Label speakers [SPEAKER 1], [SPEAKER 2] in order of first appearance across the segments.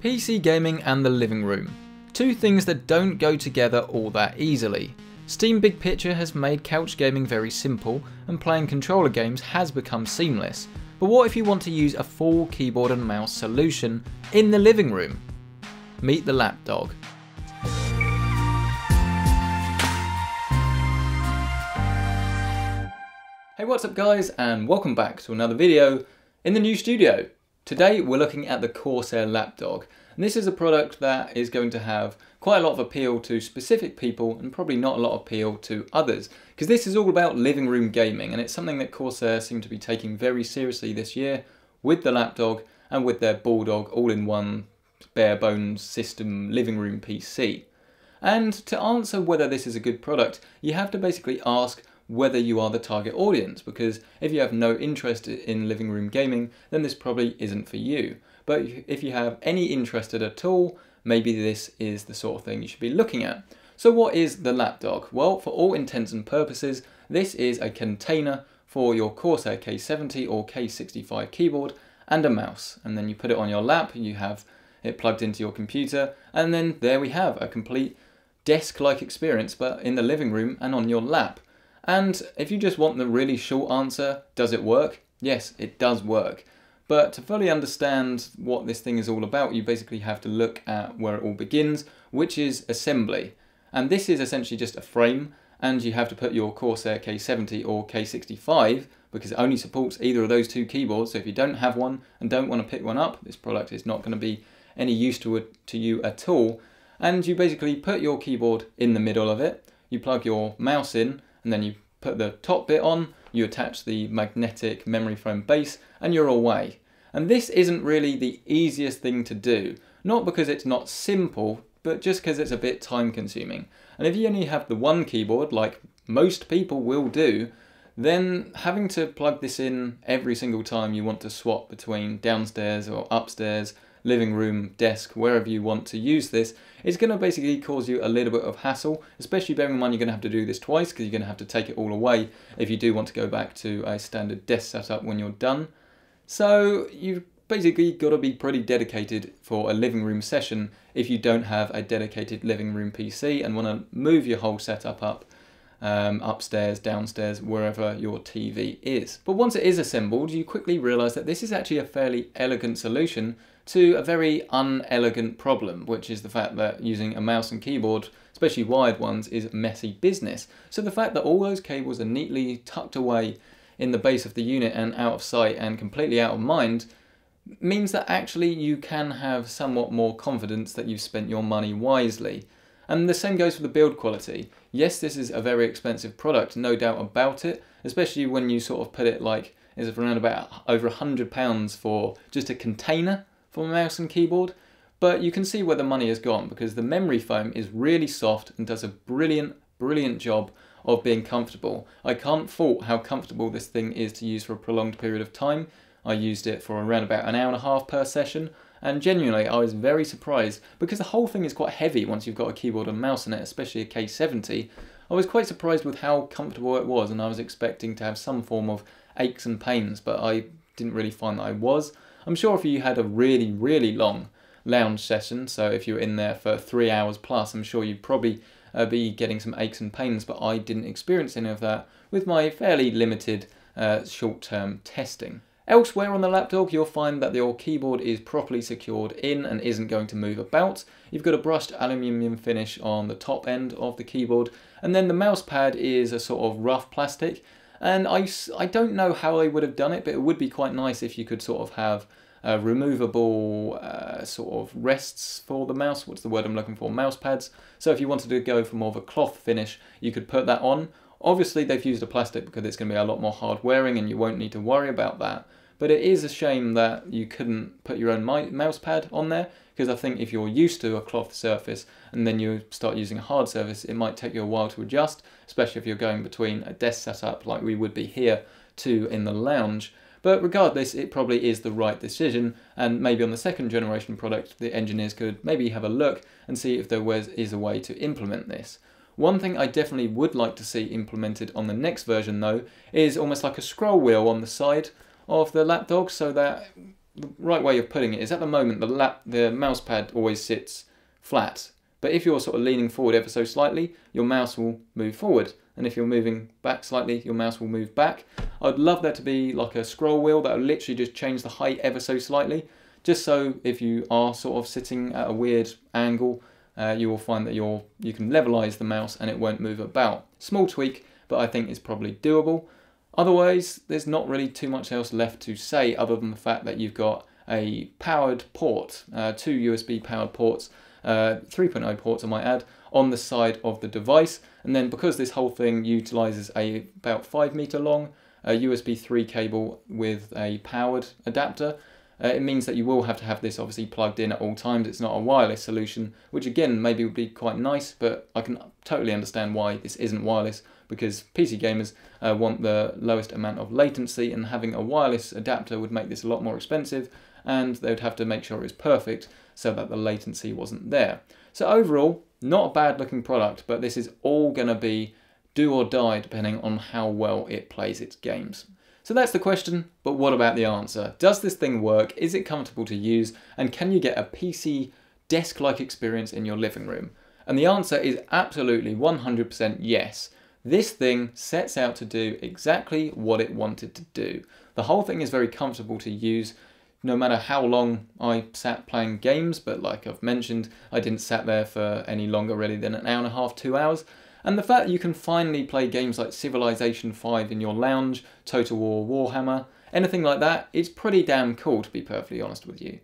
[SPEAKER 1] PC gaming and the living room. Two things that don't go together all that easily. Steam Big Picture has made couch gaming very simple, and playing controller games has become seamless. But what if you want to use a full keyboard and mouse solution in the living room? Meet the Lapdog. Hey, what's up guys, and welcome back to another video in the new studio. Today we're looking at the Corsair Lapdog, and this is a product that is going to have quite a lot of appeal to specific people and probably not a lot of appeal to others, because this is all about living room gaming, and it's something that Corsair seem to be taking very seriously this year with the Lapdog and with their Bulldog all-in-one bare bones system living room PC. And to answer whether this is a good product, you have to basically ask whether you are the target audience, because if you have no interest in living room gaming, then this probably isn't for you. But if you have any interest at all, maybe this is the sort of thing you should be looking at. So what is the Lapdog? Well, for all intents and purposes, this is a container for your Corsair K70 or K65 keyboard and a mouse. And then you put it on your lap, you have it plugged into your computer, and then there we have a complete desk-like experience, but in the living room and on your lap. And if you just want the really short answer, does it work? Yes, it does work. But to fully understand what this thing is all about, you basically have to look at where it all begins, which is assembly. And this is essentially just a frame, and you have to put your Corsair K70 or K65, because it only supports either of those two keyboards. So if you don't have one and don't want to pick one up, this product is not going to be any use to you at all. And you basically put your keyboard in the middle of it, you plug your mouse in, and then you put the top bit on, you attach the magnetic memory foam base, and you're away. And this isn't really the easiest thing to do, not because it's not simple, but just because it's a bit time consuming. And if you only have the one keyboard, like most people will do, then having to plug this in every single time you want to swap between downstairs or upstairs, living room, desk, wherever you want to use this, it's going to basically cause you a little bit of hassle, especially bearing in mind you're going to have to do this twice because you're going to have to take it all away if you do want to go back to a standard desk setup when you're done. So you've basically got to be pretty dedicated for a living room session if you don't have a dedicated living room PC and want to move your whole setup up upstairs, downstairs, wherever your TV is. But once it is assembled, you quickly realise that this is actually a fairly elegant solution to a very unelegant problem, which is the fact that using a mouse and keyboard, especially wired ones, is messy business. So the fact that all those cables are neatly tucked away in the base of the unit and out of sight and completely out of mind means that actually you can have somewhat more confidence that you've spent your money wisely. And the same goes for the build quality. Yes, this is a very expensive product, no doubt about it, especially when you sort of put it like it's around about over £100 for just a container for a mouse and keyboard. But you can see where the money has gone, because the memory foam is really soft and does a brilliant job of being comfortable. I can't fault how comfortable this thing is to use for a prolonged period of time. I used it for around about an hour and a half per session, and genuinely I was very surprised, because the whole thing is quite heavy once you've got a keyboard and mouse in it, especially a K70. I was quite surprised with how comfortable it was, and I was expecting to have some form of aches and pains, but I didn't really find that I was. I'm sure if you had a really long lounge session, so if you were in there for 3 hours plus, I'm sure you'd probably be getting some aches and pains, but I didn't experience any of that with my fairly limited short-term testing. Elsewhere on the Lapdog, you'll find that your keyboard is properly secured in and isn't going to move about. You've got a brushed aluminium finish on the top end of the keyboard, and then the mouse pad is a sort of rough plastic. And I don't know how they would have done it, but it would be quite nice if you could sort of have removable sort of rests for the mouse. What's the word I'm looking for? Mouse pads. So if you wanted to go for more of a cloth finish, you could put that on. Obviously they've used a plastic because it's going to be a lot more hard wearing and you won't need to worry about that. But it is a shame that you couldn't put your own mouse pad on there, because I think if you're used to a cloth surface and then you start using a hard surface, it might take you a while to adjust, especially if you're going between a desk setup like we would be here to in the lounge. But regardless, it probably is the right decision, and maybe on the second generation product the engineers could maybe have a look and see if there is a way to implement this. One thing I definitely would like to see implemented on the next version though is almost like a scroll wheel on the side of the Lapdog, so that the right way of putting it is, at the moment the mouse pad always sits flat, but if you're sort of leaning forward ever so slightly, your mouse will move forward, and if you're moving back slightly, your mouse will move back. I'd love there to be like a scroll wheel that will literally just change the height ever so slightly, just so if you are sort of sitting at a weird angle, you will find that you can levelize the mouse and it won't move about. Small tweak, but I think it's probably doable. Otherwise, there's not really too much else left to say other than the fact that you've got a powered port, 2 USB powered ports, 3.0 ports I might add, on the side of the device. And then because this whole thing utilizes a about 5 meter long USB 3 cable with a powered adapter, it means that you will have to have this obviously plugged in at all times. It's not a wireless solution, which again maybe would be quite nice, but I can totally understand why this isn't wireless, because PC gamers want the lowest amount of latency, and having a wireless adapter would make this a lot more expensive, and they would have to make sure it was perfect so that the latency wasn't there. So overall, not a bad looking product, but this is all going to be do or die depending on how well it plays its games. So that's the question, but what about the answer? Does this thing work? Is it comfortable to use? And can you get a PC desk-like experience in your living room? And the answer is absolutely 100% yes. This thing sets out to do exactly what it wanted to do. The whole thing is very comfortable to use, no matter how long I sat playing games, but like I've mentioned, I didn't sat there for any longer really than an hour and a half, 2 hours. And the fact that you can finally play games like Civilization 5 in your lounge, Total War Warhammer, anything like that, it's pretty damn cool, to be perfectly honest with you.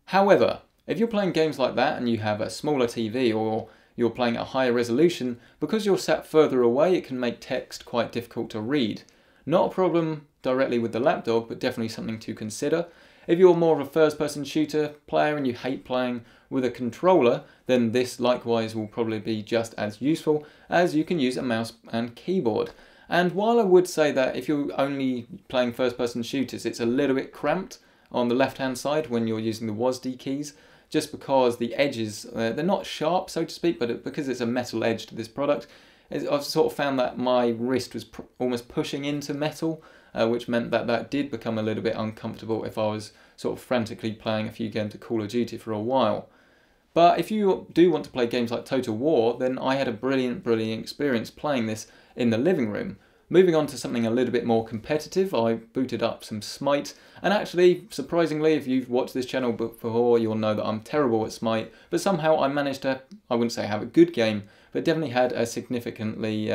[SPEAKER 1] However, if you're playing games like that and you have a smaller TV, or you're playing at a higher resolution, because you're sat further away, it can make text quite difficult to read. Not a problem directly with the Lapdog, but definitely something to consider. If you're more of a first-person shooter player and you hate playing with a controller, then this likewise will probably be just as useful, as you can use a mouse and keyboard. And while I would say that if you're only playing first-person shooters, it's a little bit cramped on the left-hand side when you're using the WASD keys, just because the edges, they're not sharp, so to speak, but because it's a metal edge to this product, I've sort of found that my wrist was almost pushing into metal, which meant that that did become a little bit uncomfortable if I was sort of frantically playing a few games of Call of Duty for a while. But if you do want to play games like Total War, then I had a brilliant experience playing this in the living room. Moving on to something a little bit more competitive, I booted up some Smite, and actually, surprisingly, if you've watched this channel before, you'll know that I'm terrible at Smite, but somehow I managed to, I wouldn't say have a good game, but definitely had a significantly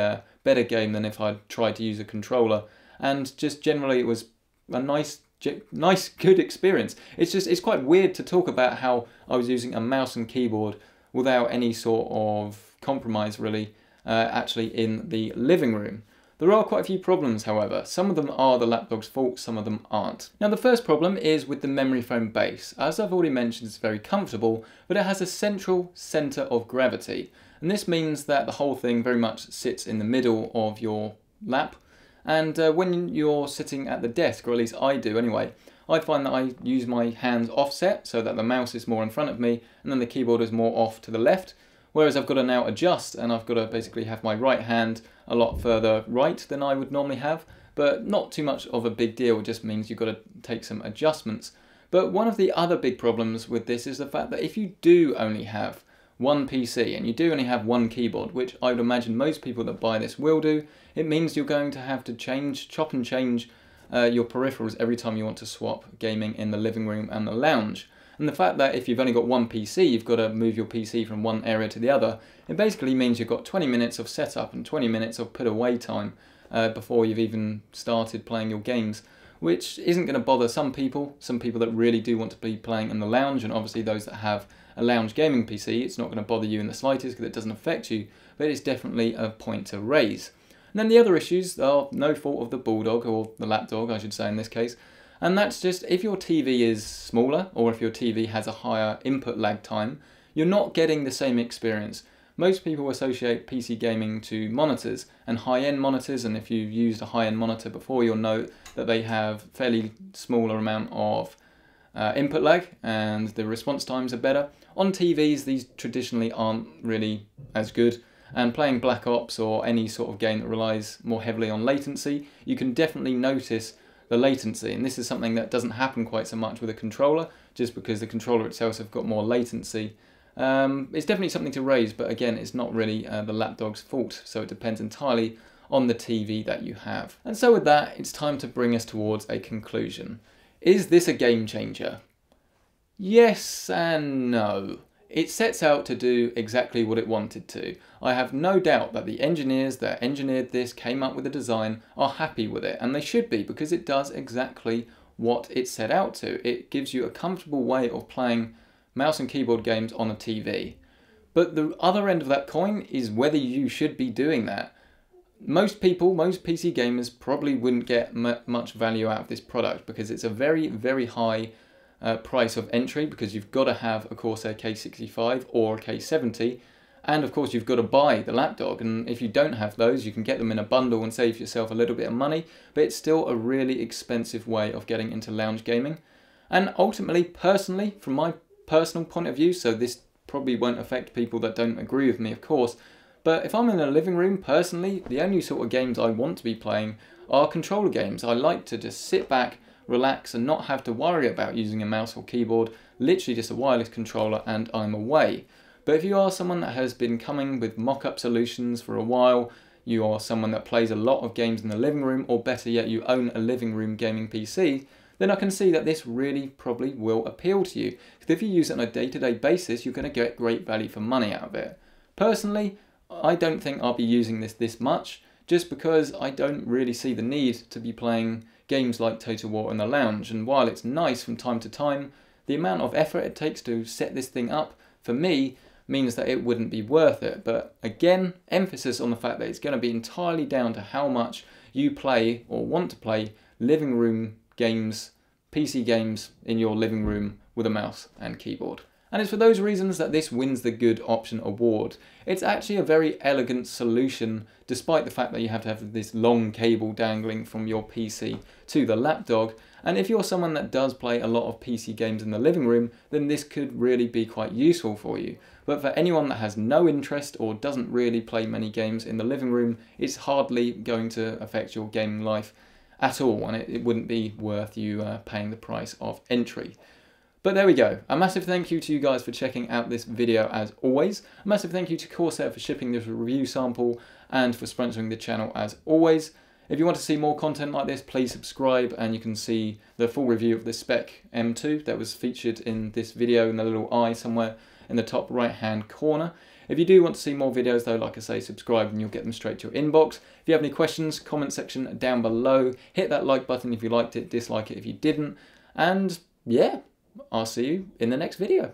[SPEAKER 1] better game than if I'd tried to use a controller, and just generally it was a nice, good experience. It's quite weird to talk about how I was using a mouse and keyboard without any sort of compromise really, actually in the living room. There are quite a few problems, however. Some of them are the Lapdog's fault, some of them aren't. Now the first problem is with the memory foam base. As I've already mentioned, it's very comfortable, but it has a central centre of gravity. And this means that the whole thing very much sits in the middle of your lap. And when you're sitting at the desk, or at least I do anyway, I find that I use my hands offset so that the mouse is more in front of me and then the keyboard is more off to the left. Whereas I've got to now adjust, and I've got to basically have my right hand a lot further right than I would normally have, but not too much of a big deal, it just means you've got to take some adjustments. But one of the other big problems with this is the fact that if you do only have one PC and you do only have one keyboard, which I would imagine most people that buy this will do, it means you're going to have to chop and change your peripherals every time you want to swap gaming in the living room and the lounge. And the fact that if you've only got one PC, you've got to move your PC from one area to the other, it basically means you've got 20 minutes of setup and 20 minutes of put away time before you've even started playing your games, which isn't going to bother some people that really do want to be playing in the lounge, and obviously those that have a lounge gaming PC, it's not going to bother you in the slightest because it doesn't affect you, but it's definitely a point to raise. And then the other issues are no fault of the Bulldog, or the Lapdog I should say in this case, and that's just if your TV is smaller or if your TV has a higher input lag time, you're not getting the same experience. Most people associate PC gaming to monitors and high-end monitors, and if you've used a high-end monitor before, you'll know that they have fairly smaller amount of input lag and the response times are better. On TVs, these traditionally aren't really as good, and playing Black Ops or any sort of game that relies more heavily on latency, you can definitely notice the latency. And this is something that doesn't happen quite so much with a controller, just because the controller itself has got more latency. It's definitely something to raise, but again, it's not really the Lapdog's fault, so it depends entirely on the TV that you have. And so with that, it's time to bring us towards a conclusion. Is this a game changer? Yes and no. It sets out to do exactly what it wanted to. I have no doubt that the engineers that engineered this, came up with a design, are happy with it, and they should be, because it does exactly what it set out to. It gives you a comfortable way of playing mouse and keyboard games on a TV. But the other end of that coin is whether you should be doing that. Most people, most PC gamers probably wouldn't get much value out of this product, because it's a very, very high price of entry, because you've got to have a Corsair K65 or a K70, and of course you've got to buy the Lapdog, and if you don't have those you can get them in a bundle and save yourself a little bit of money, but it's still a really expensive way of getting into lounge gaming. And ultimately, personally, from my personal point of view, so this probably won't affect people that don't agree with me of course, but if I'm in a living room, personally, the only sort of games I want to be playing are controller games. I like to just sit back, relax, and not have to worry about using a mouse or keyboard, literally just a wireless controller and I'm away. But if you are someone that has been coming with mock-up solutions for a while, you are someone that plays a lot of games in the living room, or better yet, you own a living room gaming PC, then I can see that this really probably will appeal to you. Because if you use it on a day-to-day basis, you're going to get great value for money out of it. Personally, I don't think I'll be using this much, just because I don't really see the need to be playing games like Total War in the lounge, and while it's nice from time to time, the amount of effort it takes to set this thing up, for me, means that it wouldn't be worth it. But again, emphasis on the fact that it's going to be entirely down to how much you play or want to play living room games, PC games in your living room with a mouse and keyboard. And it's for those reasons that this wins the Good Option Award. It's actually a very elegant solution, despite the fact that you have to have this long cable dangling from your PC to the Lapdog. And if you're someone that does play a lot of PC games in the living room, then this could really be quite useful for you. But for anyone that has no interest or doesn't really play many games in the living room, it's hardly going to affect your gaming life at all, and it wouldn't be worth you paying the price of entry. But there we go. A massive thank you to you guys for checking out this video as always. A massive thank you to Corsair for shipping this review sample and for sponsoring the channel as always. If you want to see more content like this, please subscribe, and you can see the full review of the Spec M2 that was featured in this video in the little eye somewhere in the top right hand corner. If you do want to see more videos though, like I say, subscribe and you'll get them straight to your inbox. If you have any questions, comment section down below. Hit that like button if you liked it, dislike it if you didn't. And yeah, I'll see you in the next video.